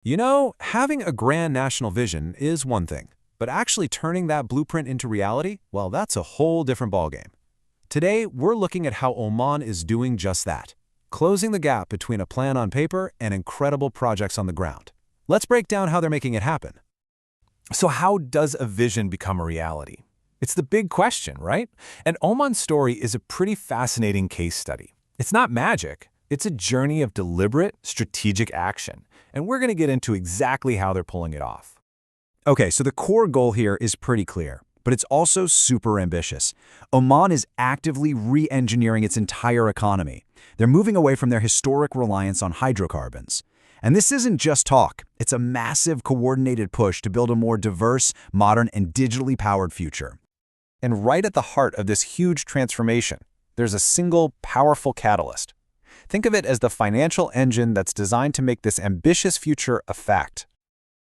You know, having a grand national vision is one thing, but actually turning that blueprint into reality, well, that's a whole different ballgame. Today, we're looking at how Oman is doing just that, closing the gap between a plan on paper and incredible projects on the ground. Let's break down how they're making it happen. So how does a vision become a reality? It's the big question, right? And Oman's story is a pretty fascinating case study. It's not magic. It's a journey of deliberate, strategic action. And we're going to get into exactly how they're pulling it off. Okay, so the core goal here is pretty clear, but it's also super ambitious. Oman is actively re-engineering its entire economy. They're moving away from their historic reliance on hydrocarbons. And this isn't just talk. It's a massive, coordinated push to build a more diverse, modern, and digitally powered future. And right at the heart of this huge transformation, there's a single, powerful catalyst. Think of it as the financial engine that's designed to make this ambitious future a fact.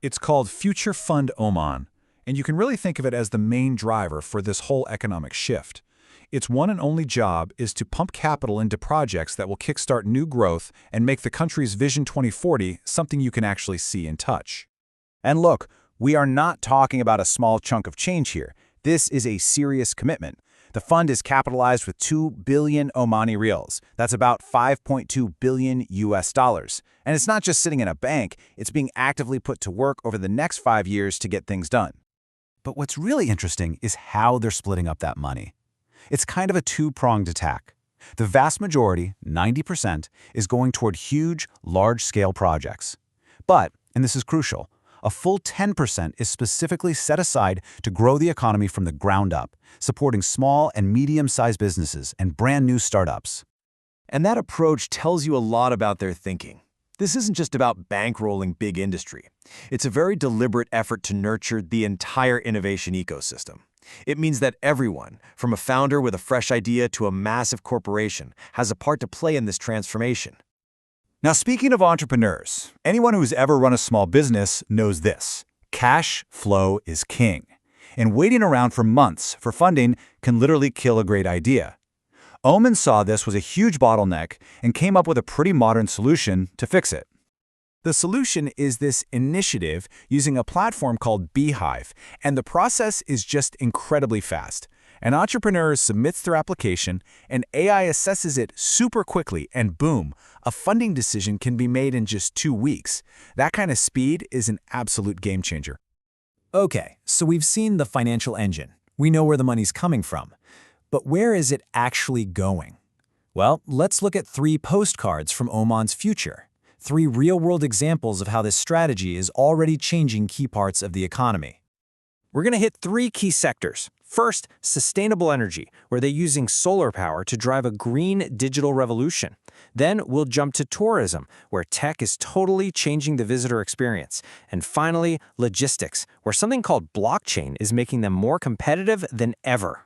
It's called Future Fund Oman, and you can really think of it as the main driver for this whole economic shift. Its one and only job is to pump capital into projects that will kickstart new growth and make the country's Vision 2040 something you can actually see and touch. And look, we are not talking about a small chunk of change here. This is a serious commitment. The fund is capitalized with 2 billion Omani rials. That's about 5.2 billion US dollars. And it's not just sitting in a bank, it's being actively put to work over the next 5 years to get things done. But what's really interesting is how they're splitting up that money. It's kind of a two-pronged attack. The vast majority, 90%, is going toward huge, large-scale projects. But, and this is crucial, a full 10% is specifically set aside to grow the economy from the ground up, supporting small and medium-sized businesses and brand new startups. And that approach tells you a lot about their thinking. This isn't just about bankrolling big industry. It's a very deliberate effort to nurture the entire innovation ecosystem. It means that everyone, from a founder with a fresh idea to a massive corporation, has a part to play in this transformation. Now, speaking of entrepreneurs, anyone who's ever run a small business knows this. Cash flow is king. And waiting around for months for funding can literally kill a great idea. Oman saw this was a huge bottleneck and came up with a pretty modern solution to fix it. The solution is this initiative using a platform called Beehive, and the process is just incredibly fast. An entrepreneur submits their application, and AI assesses it super quickly, and boom, a funding decision can be made in just 2 weeks. That kind of speed is an absolute game changer. Okay, so we've seen the financial engine. We know where the money's coming from. But where is it actually going? Well, let's look at 3 postcards from Oman's future. 3 real-world examples of how this strategy is already changing key parts of the economy. We're going to hit 3 key sectors. First, sustainable energy, where they're using solar power to drive a green digital revolution. Then we'll jump to tourism, where tech is totally changing the visitor experience. And finally, logistics, where something called blockchain is making them more competitive than ever.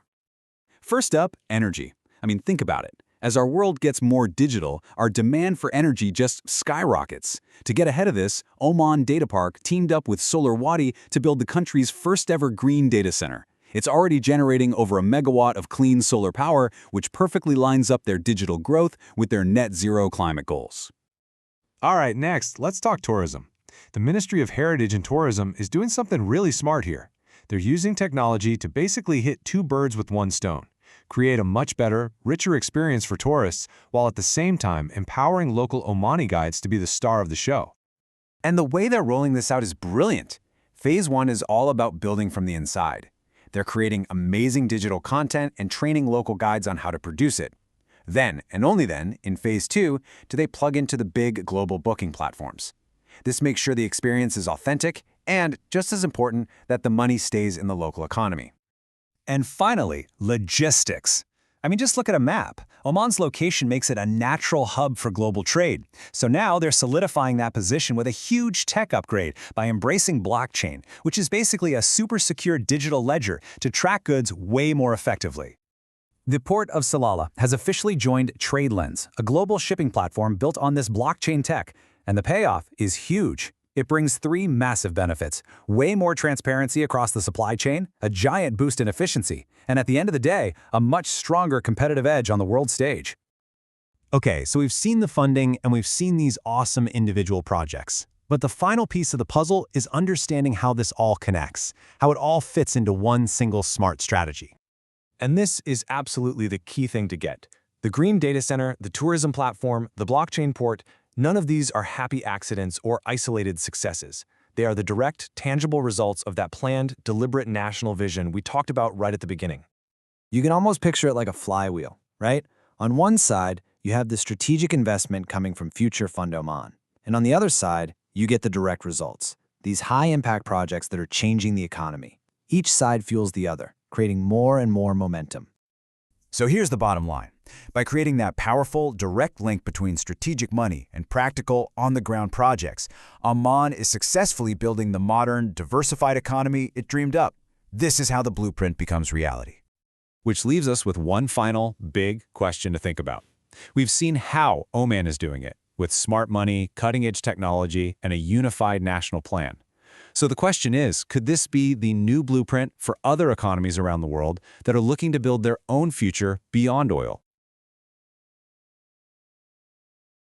First up, energy. Think about it. As our world gets more digital, our demand for energy just skyrockets. To get ahead of this, Oman Data Park teamed up with Solar Wadi to build the country's first ever green data center. It's already generating over 1 megawatt of clean solar power, which perfectly lines up their digital growth with their net zero climate goals. All right, next, let's talk tourism. The Ministry of Heritage and Tourism is doing something really smart here. They're using technology to basically hit 2 birds with 1 stone. Create a much better, richer experience for tourists, while at the same time empowering local Omani guides to be the star of the show. And the way they're rolling this out is brilliant. Phase 1 is all about building from the inside. They're creating amazing digital content and training local guides on how to produce it. Then, and only then, in Phase 2, do they plug into the big global booking platforms. This makes sure the experience is authentic and, just as important, that the money stays in the local economy. And finally, logistics. Just look at a map. Oman's location makes it a natural hub for global trade. So now they're solidifying that position with a huge tech upgrade by embracing blockchain, which is basically a super secure digital ledger to track goods way more effectively. The port of Salalah has officially joined TradeLens, a global shipping platform built on this blockchain tech, and the payoff is huge. It brings 3 massive benefits: way more transparency across the supply chain, a giant boost in efficiency, and at the end of the day, a much stronger competitive edge on the world stage. Okay, so we've seen the funding and we've seen these awesome individual projects. But the final piece of the puzzle is understanding how this all connects, how it all fits into one single smart strategy. And this is absolutely the key thing to get. The green data center, the tourism platform, the blockchain port, none of these are happy accidents or isolated successes. They are the direct, tangible results of that planned, deliberate national vision we talked about right at the beginning. You can almost picture it like a flywheel, right? On one side, you have the strategic investment coming from Future Fund Oman. And on the other side, you get the direct results, these high-impact projects that are changing the economy. Each side fuels the other, creating more and more momentum. So here's the bottom line. By creating that powerful, direct link between strategic money and practical, on-the-ground projects, Oman is successfully building the modern, diversified economy it dreamed up. This is how the blueprint becomes reality. Which leaves us with one final, big question to think about. We've seen how Oman is doing it, with smart money, cutting-edge technology, and a unified national plan. So the question is, could this be the new blueprint for other economies around the world that are looking to build their own future beyond oil?